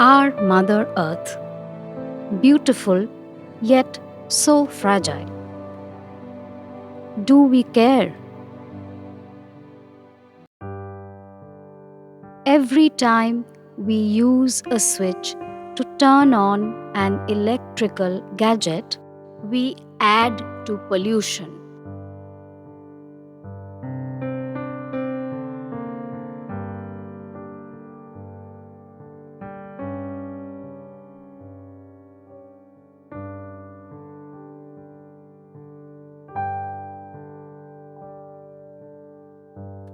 Our Mother Earth, beautiful yet so fragile. Do we care? Every time we use a switch to turn on an electrical gadget, we add to pollution.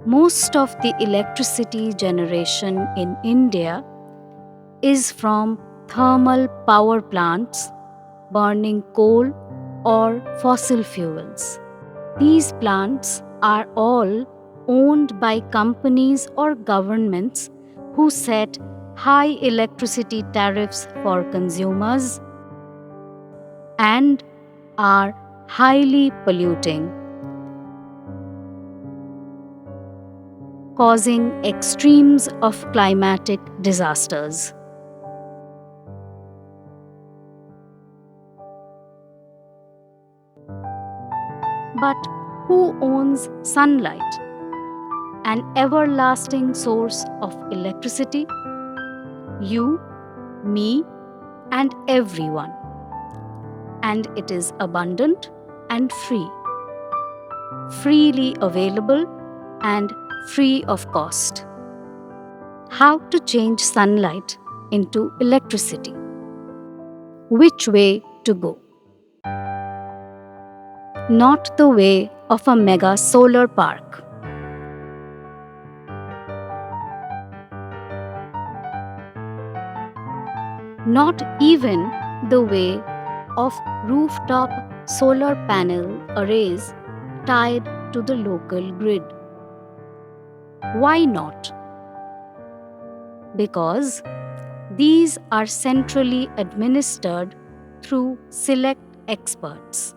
Most of the electricity generation in India is from thermal power plants burning coal or fossil fuels. These plants are all owned by companies or governments who set high electricity tariffs for consumers and are highly polluting, causing extremes of climatic disasters. But who owns sunlight, an everlasting source of electricity? You, me, and everyone. And it is abundant and free, freely available and free of cost. How to change sunlight into electricity? Which way to go? Not the way of a mega solar park. Not even the way of rooftop solar panel arrays tied to the local grid. Why not? Because these are centrally administered through select experts.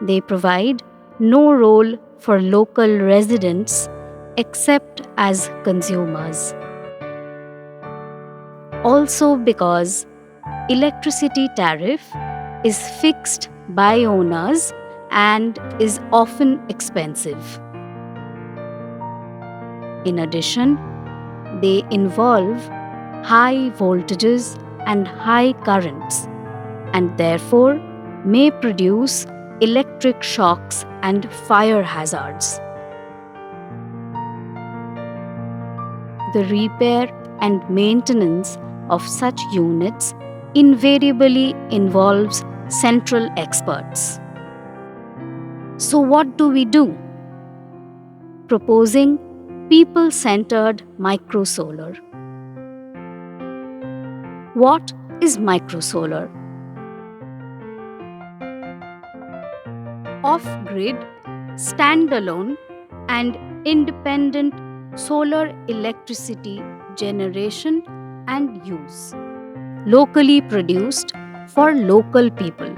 They provide no role for local residents except as consumers. Also because electricity tariff is fixed by owners and is often expensive. In addition, they involve high voltages and high currents and therefore may produce electric shocks and fire hazards. The repair and maintenance of such units invariably involves central experts. So what do we do? Proposing people-centered microsolar. What is microsolar? Off-grid, standalone, and independent solar electricity generation and use. Locally produced for local people.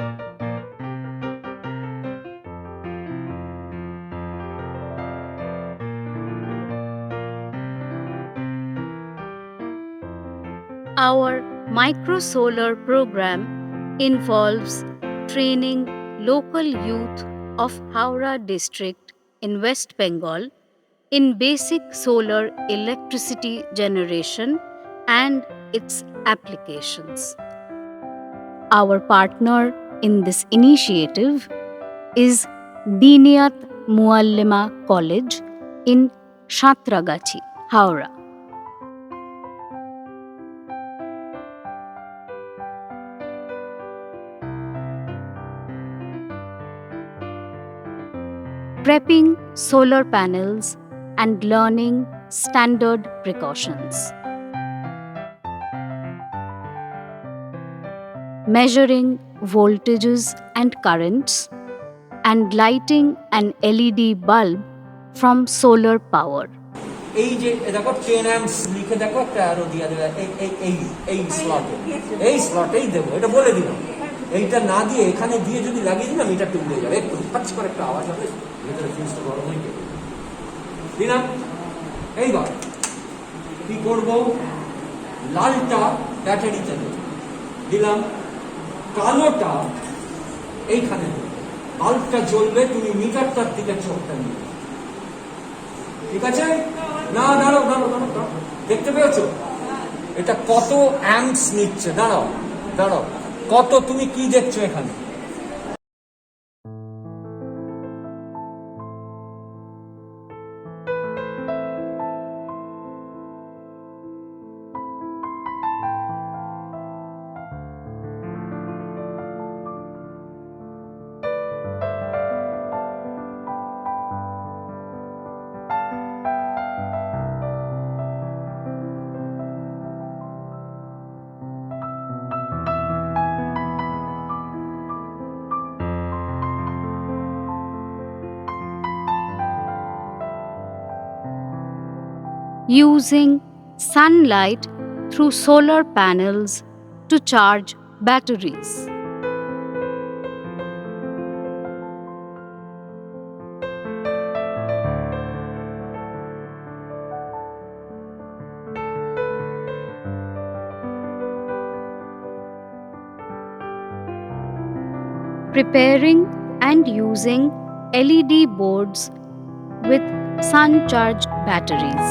Our microsolar program involves training local youth of Howrah district in West Bengal in basic solar electricity generation and its applications. Our partner in this initiative is Diniyat Muallima College in Satragachi, Howrah. Prepping solar panels and learning standard precautions. Measuring voltages and currents and lighting an LED bulb from solar power. এই যে দেখো 10 amps লিখে দেখো একটা arrow দিয়ে দেবে এই স্লটে এই স্লটেই দেবো, এটা বলে দিলাম। এইটা না দিয়ে এখানে দিয়ে যদি লাগিয়ে দিলাম এটা টুলে যাবে, একটু ফাচ করে একটা আওয়াজ হবে, ভেতরে ফিউজটা গরম হয়ে যাবে। দিলাম এইবার কি করব, লালটা ব্যাটারিতে দিলাম, কালোটা এইখানে বাল্বটা জ্বলবে, তুমি মিটারটার দিকে চোখটা নিয়ে, ঠিক আছে? না দাঁড়াও দাঁড়াও দাঁড়াও দাঁড়াও, দেখতে পেয়েছো এটা কত অ্যাম্পস নিচ্ছে? দাঁড়াও দাঁড়াও, কত, তুমি কি দেখছো এখানে? Using sunlight through solar panels to charge batteries. Preparing and using LED boards with sun charged batteries.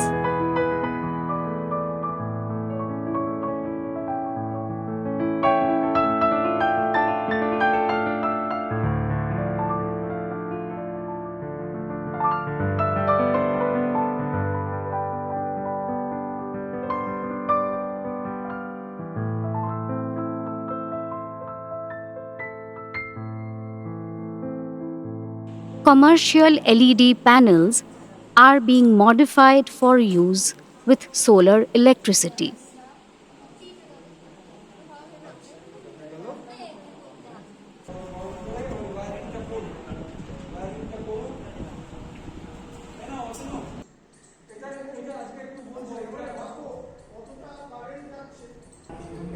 Commercial LED panels are being modified for use with solar electricity.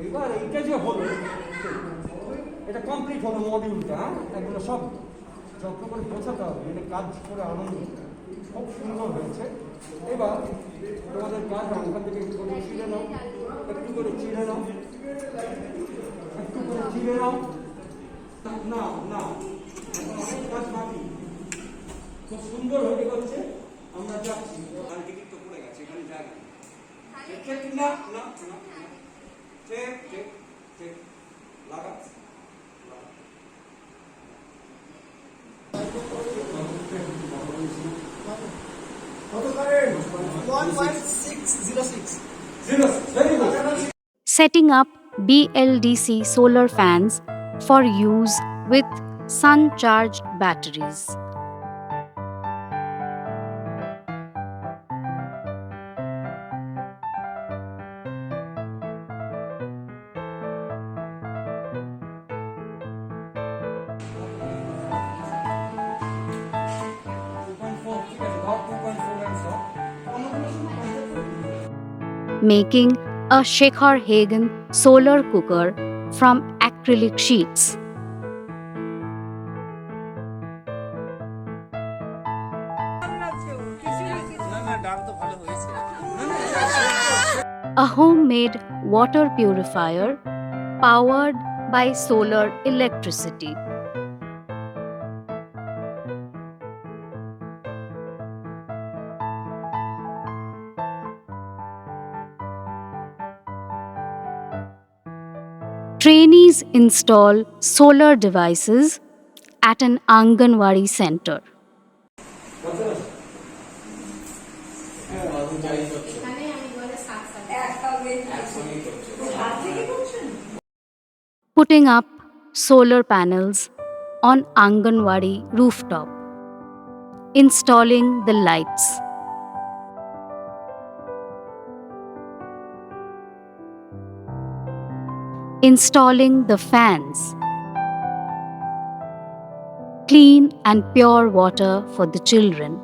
এবার এইটা যে হলো, এটা কমপ্লিট হলো মডিউলটা, এগুলো সব যত্ন করে বোঝাতে হবে, এটা কাজ করে আনন্দ, খুব সুন্দর হয়েছে। এবার তোমাদের কাজ ওখান থেকে একটু করে ছিঁড়ে নাও, একটু করে ছিঁড়ে নাও, একটু করে ছিঁড়ে নাও, না না অনেক কাজ বাকি, খুব সুন্দর হয়ে গেছে। আমরা যাচ্ছি, আর টিকিট তো পড়ে গেছে, এখানে জায়গা না না না, ঠিক ঠিক ঠিক লাগা। Setting up BLDC solar fans for use with sun charged batteries. Making a Shekhar Hagen solar cooker from acrylic sheets. A homemade water purifier powered by solar electricity. Trainees install solar devices at an Anganwadi center. Putting up solar panels on Anganwadi rooftop. Installing the lights. Installing the fans. Clean and pure water for the children.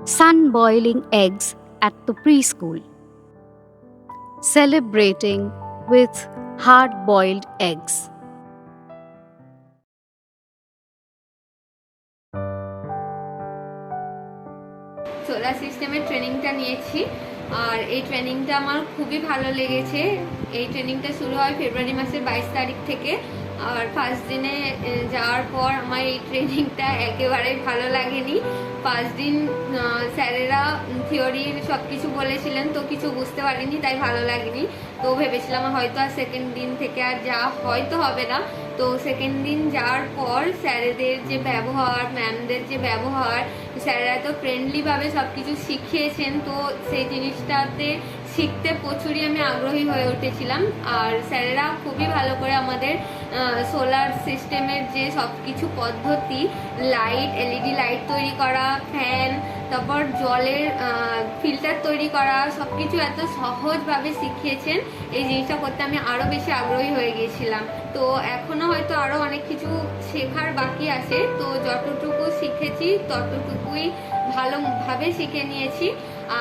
Sun boiling eggs at the preschool, celebrating with hard-boiled eggs. Solar সিস্টেমের ট্রেনিংটা নিয়েছি, আর এই ট্রেনিংটা আমার খুবই ভালো লেগেছে। এই ট্রেনিংটা শুরু হয় ফেব্রুয়ারি মাসের 22 তারিখ থেকে। আর ফার্স্ট দিনে যাওয়ার পর আমার এই ট্রেনিংটা একেবারেই ভালো লাগেনি। ফার্স্ট দিন স্যারেরা থিওরির সব কিছু বলেছিলেন, তো কিছু বুঝতে পারিনি, তাই ভালো লাগেনি। তো ভেবেছিলাম হয়তো আর সেকেন্ড দিন থেকে আর যাওয়া হয়তো হবে না। তো সেকেন্ড দিন যাওয়ার পর স্যারেদের যে ব্যবহার, ম্যামদের যে ব্যবহার, স্যারেরা তো ফ্রেন্ডলিভাবে সব কিছু শিখিয়েছেন, তো সেই জিনিসটাতে শিখতে প্রচুরই আমি আগ্রহী হয়ে উঠেছিলাম। আর স্যারেরা খুবই ভালো করে আমাদের সোলার সিস্টেমের যে সব কিছু পদ্ধতি, লাইট, এলইডি লাইট তৈরি করা, ফ্যান, তারপর জলের ফিল্টার তৈরি করা, সব কিছু এত সহজভাবে শিখিয়েছেন। এই জিনিসটা করতে আমি আরও বেশি আগ্রহী হয়ে গিয়েছিলাম। তো এখনও হয়তো আরও অনেক কিছু শেখার বাকি আছে, তো যতটুকু শিখেছি ততটুকুই ভালোভাবে শিখে নিয়েছি।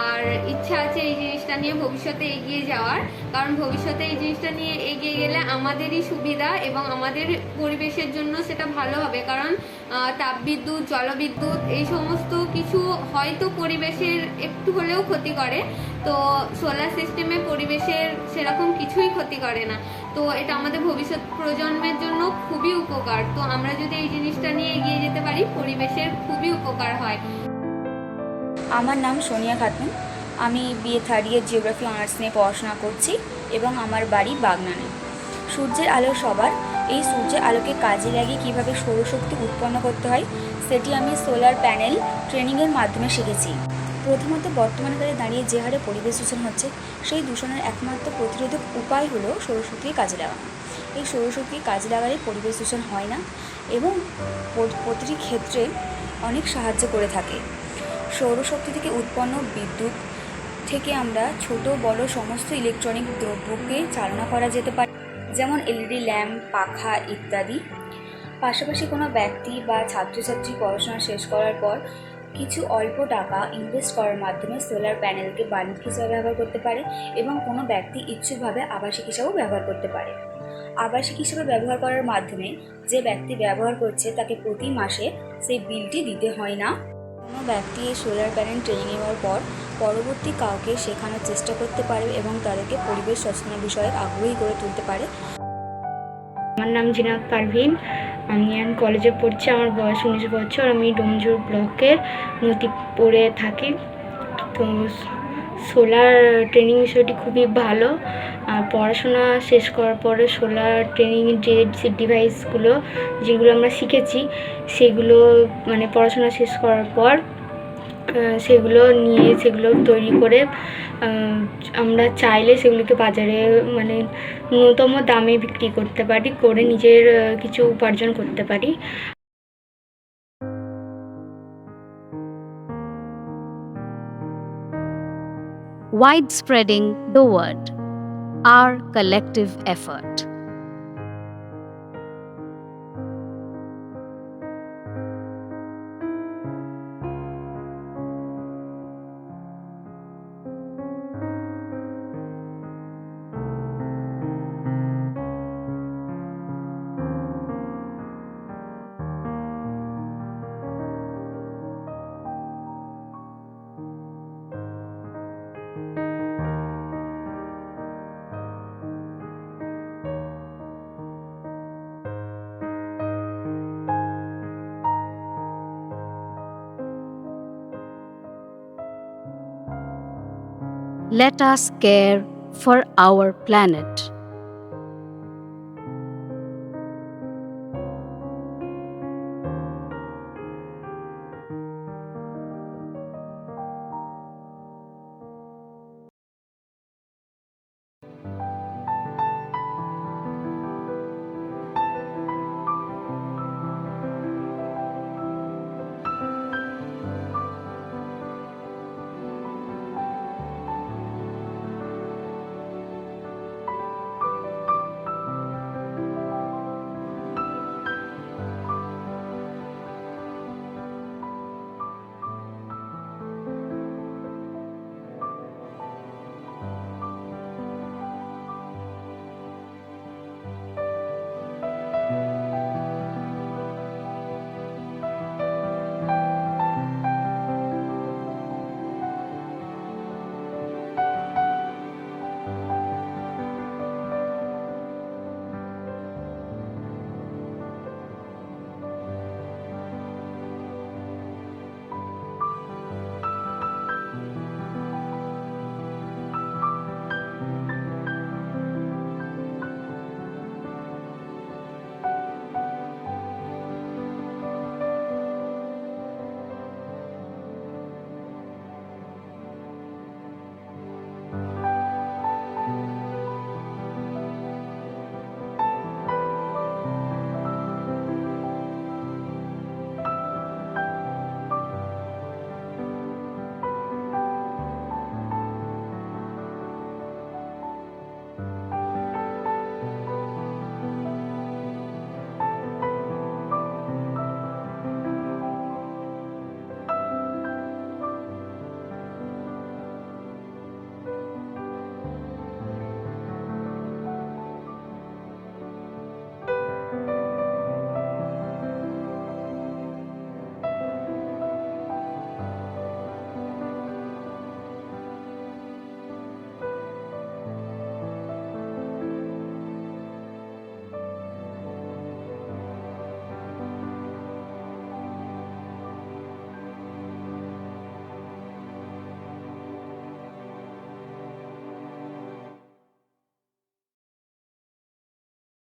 আর ইচ্ছা আছে এই জিনিসটা নিয়ে ভবিষ্যতে এগিয়ে যাওয়ার, কারণ ভবিষ্যতে এই জিনিসটা নিয়ে এগিয়ে গেলে আমাদেরই সুবিধা এবং আমাদের পরিবেশের জন্য সেটা ভালো হবে। কারণ তাপবিদ্যুৎ, জলবিদ্যুৎ এই সমস্ত কিছু হয়তো পরিবেশের একটু হলেও ক্ষতি করে, তো সোলার সিস্টেমে পরিবেশের সেরকম কিছুই ক্ষতি করে না। তো এটা আমাদের ভবিষ্যৎ প্রজন্মের জন্য খুবই উপকার। তো আমরা যদি এই জিনিসটা নিয়ে এগিয়ে যেতে পারি, পরিবেশের খুবই উপকার হয়। আমার নাম সোনিয়া খাতুন। আমি BA third year geography honours নিয়ে পড়াশোনা করছি এবং আমার বাড়ি বাগনানে। সূর্যের আলো সবার, এই সূর্যের আলোকে কাজে লাগিয়ে কীভাবে সৌরশক্তি উৎপন্ন করতে হয় সেটি আমি সোলার প্যানেল ট্রেনিংয়ের মাধ্যমে শিখেছি। প্রথমত বর্তমানকালে দাঁড়িয়ে যে হারে পরিবেশ দূষণ হচ্ছে, সেই দূষণের একমাত্র প্রতিরোধক উপায় হলো সৌরশক্তিকে কাজে লাগানো। এই সৌরশক্তিকে কাজে লাগালে পরিবেশ দূষণ হয় না এবং প্রতিটি ক্ষেত্রে অনেক সাহায্য করে থাকে। সৌরশক্তি থেকে উৎপন্ন বিদ্যুৎ থেকে আমরা ছোট বড় সমস্ত ইলেকট্রনিক দ্রব্যকে চালনা করা যেতে পারে, যেমন এলইডি ল্যাম্প, পাখা ইত্যাদি। পাশাপাশি কোনো ব্যক্তি বা ছাত্রছাত্রী পড়াশোনা শেষ করার পর কিছু অল্প টাকা ইনভেস্ট করার মাধ্যমে সোলার প্যানেলকে বাণিজ্যিক হিসাবে ব্যবহার করতে পারে এবং কোনো ব্যক্তি ইচ্ছুকভাবে আবাসিক হিসাবেও ব্যবহার করতে পারে। আবাসিক হিসেবে ব্যবহার করার মাধ্যমে যে ব্যক্তি ব্যবহার করছে তাকে প্রতি মাসে সেই বিলটি দিতে হয় না। কোনো ব্যক্তি এই সোলার প্যানেল ট্রেনিং নেওয়ার পর পরবর্তী কাউকে শেখানোর চেষ্টা করতে পারে এবং তাদেরকে পরিবেশ সচেতনতা বিষয়ে আগ্রহী করে তুলতে পারে। আমার নাম জিনাত পারভিন, আমি এখন কলেজে পড়ছি। আমার বয়স 19 বছর। আমি ডোমজুর ব্লকের নতিপুরে থাকি। তো সোলার ট্রেনিং বিষয়টি খুবই ভালো। আর পড়াশোনা শেষ করার পরে সোলার ট্রেনিংয়ের যে ডিভাইসগুলো যেগুলো আমরা শিখেছি সেগুলো মানে পড়াশোনা শেষ করার পর সেগুলো তৈরি করে আমরা চাইলে সেগুলোকে বাজারে মানে ন্যূনতম দামে বিক্রি করতে পারি, করে নিজের কিছু উপার্জন করতে পারি। Widespreading the word, our collective effort. Let us care for our planet.